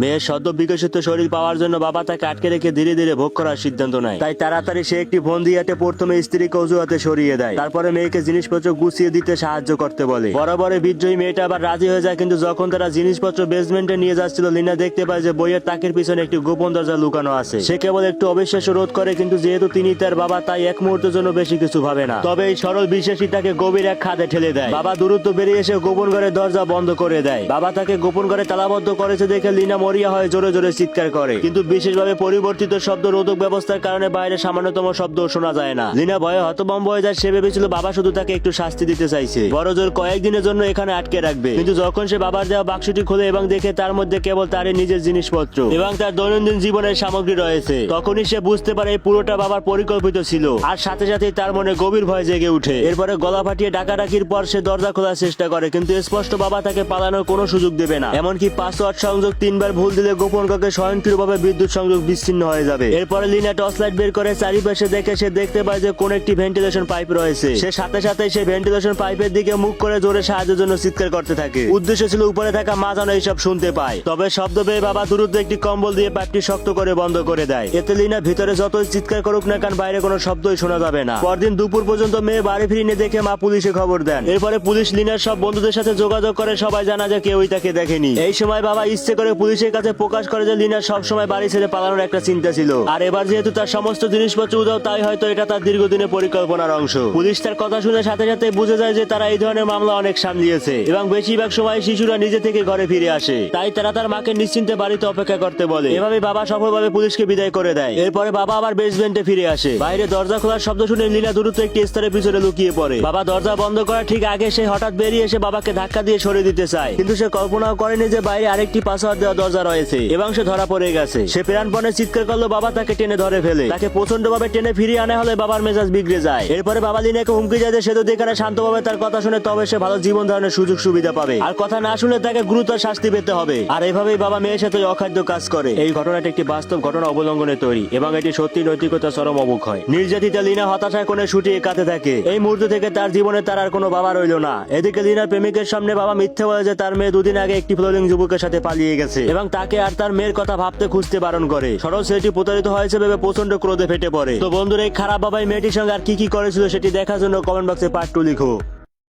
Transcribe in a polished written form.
মেয়ের সদ্য বিকশিত শরীর পাওয়ার জন্য বাবা তাকে আটকে রেখে ধীরে ধীরে ভোগ করার সিদ্ধান্ত নেয়। তাই তাড়াতাড়ি সে একটি বন্দিয়াতে প্রথমে স্ত্রীকে অজুহাতে সরিয়ে দেয়, তারপরে মেয়েকে জিনিসপত্র গুছিয়ে দিতে সাহায্য করতে বলে। বরাবরে বিদ্রোহী মেয়েটা আবার রাজি হয়ে যায়, কিন্তু যখন তারা জিনিসপত্র বেসমেন্টে নিয়ে যাচ্ছিল, লিনা দেখতে পায় যে বইয়ের তাকের পিছনে একটি গোপন দরজা লুকানো আছে। সে কেবল একটু অবিশ্বাস্য রোধ করে, কিন্তু যেহেতু তিনি তার বাবা, তাই এক মুহূর্তের জন্য বেশি কিছু ভাবে না। তবে এই সরল বিশ্বাসী তাকে গভীর এক খাদে ঠেলে দেয়। বাবা দ্রুত বেরিয়ে এসে গোপন ঘরের দরজা বন্ধ করে দেয়। বাবা তাকে গোপন ঘরে তালাবদ্ধ করেছে দেখে লিনা মরিয়া হয়ে জোরে জোরে চিৎকার করে, কিন্তু বিশেষভাবে পরিবর্তিত শব্দ রোধক ব্যবস্থার কারণে বাইরে সামান্যতম শব্দ শোনা যায় না। লিনা ভয়ে হতভম্ব হয়ে যায়। সে ভেবেছিল বাবা শুধু তাকে একটু শাস্তি দিতে চাইছে, বড় জোর কয়েকদিনের জন্য এখানে আটকে রাখবে। কিন্তু যখন সে বাবার দেওয়া বাক্সটি খোলে এবং দেখে তার মধ্যে কেবল তারই নিজের জিনিসপত্র এবং তার দৈনন্দিন জীবনের সামগ্রী রয়েছে, তখনই সে বুঝতে পারে এই পুরোটা বাবার পরিকল্পিত ছিল। আর সাথে সাথেই তার মনে গভীর ভয় জেগে উঠে। এরপরে গলা ফাটিয়ে ডাকাডাকির পর সে দরজা খোলার চেষ্টা করে, কিন্তু স্পষ্ট বাবা তাকে পালানোর কোনো সুযোগ দেবে না। এমনকি পাসওয়ার্ড সংযোগ 3 বার ভুল দিলে গোপন কক্ষে স্বয়ংক্রিয়ভাবে বিদ্যুৎ সংযোগ বিচ্ছিন্ন হয়ে যাবে। এরপরে লিনা টর্চ লাইট বের করে চারিপাশে দেখে সে দেখতে পায় যে কোন একটি ভেন্টিলেশন পাইপ রয়েছে। সে সাথে সাথে সেই ভেন্টিলেশন পাইপের দিকে মুখ করে জোরে সাহায্যের জন্য চিৎকার করতে থাকে। উদ্দেশ্য ছিল উপরে থাকা মা যেন এইসব শুনতে পায়। তবে শব্দ পেয়ে বাবা দ্রুত একটি কম্বল দিয়ে পাইপটি শক্ত করে বন্ধ করে দেয়। এতে লিনা ভিতরে যতই চিৎকার করুক না কেন বাইরে কোনো শব্দই শোনা যাবে না। পরদিন দুপুর পর্যন্ত মেয়ে বাড়ি ফিরিয়ে দেখে মা পুলিশে খবর দেন। এরপরে পুলিশ লিনার সব বন্ধুদের সাথে যোগাযোগ করে, সবাই জানা যে কেউই তাকে দেখেনি। এই সময় বাবা ইচ্ছে করে পুলিশের কাছে প্রকাশ করে যে লিনার সবসময় বাড়ি ছেড়ে পালানোর একটা চিন্তা ছিল, আর এবার যেহেতু তার সমস্ত জিনিসপত্র উধাও, তাই হয়তো এটা তার দীর্ঘদিনের পরিকল্পনার অংশ। পুলিশ তার কথা শুনে সাথে সাথে বুঝে যায় যে তারা এই ধরনের মামলা অনেক সামলিয়েছে এবং বেশিরভাগ সময় শিশুরা নিজে থেকে ঘরে ফিরে আসে। তাই তারা তার মাকে নিশ্চিন্তে বাড়িতে অপেক্ষা করতে বলে। এভাবে বাবা সফলভাবে পুলিশকে বিদায় করে দেয়। এরপরে বাবা আবার বেসমেন্টে ফিরে আসে। বাইরে দরজা খোলার শব্দ শুনে লিনা দ্রুত একটি স্তরের পিছনে লুকিয়ে পড়ে। বাবা দরজা বন্ধ করার ঠিক আগে সে হঠাৎ বেরিয়ে এসে বাবাকে ধাক্কা দিয়ে সরিয়ে দিতে চায়, কিন্তু সে কল্পনাও করেনি যে বাইরে আরেকটি পাসওয়ার্ড দেওয়া দরজা রয়েছে এবং সে ধরা পড়ে গেছে। সে প্রাণপণে চিৎকার করলো, বাবা তাকে টেনে ধরে ফেলে। তাকে প্রচন্ড ভাবে টেনে ফিরিয়ে আনা হলে বাবার মেজাজ বিগড়ে যায়। এরপরে বাবা লিনাকে হুমকি যায় যে সে যদি এখানে শান্তভাবে তার কথা শুনে তবে সে ভালো জীবন ধারণের সুযোগ সুবিধা পাবে, আর কথা না শুনে তাকে গুরুতর শাস্তি পেতে হবে। আর এভাবেই বাবা মেয়ের সাথে অখাদ্য কাজ করে। এই ঘটনাটি একটি বাস্তব ঘটনা অবলম্বনে তৈরি এবং এটি সত্যি নৈতিকতা চরম অবক্ষয়। নির্যাতিতা লিনা হতাশায় কোণে শুটিয়ে কাঁদতে থাকে। এই মুহূর্ত থেকে তার জীবনে তার আর কোনো বাবা রইল না। এদিকে লিনার প্রেমিকের সামনে বাবা মিথ্যে বলে যে তার মেয়ে দুদিন আগে একটি ফ্লোরিং যুবকের সাথে পালিয়ে গেছে এবং তাকে আর তার মেয়ের কথা ভাবতে খুঁজতে বারণ করে। সরল ছেলেটি প্রতারিত হয়েছে ভেবে প্রচন্ড ক্রোধে ফেটে পড়ে। তো বন্ধুরা, এই খারাপ বাবাই মেয়েটির সঙ্গে আর কি কি করেছিল সেটি দেখার জন্য কমেন্ট বক্সে পার্ট 2 লিখো।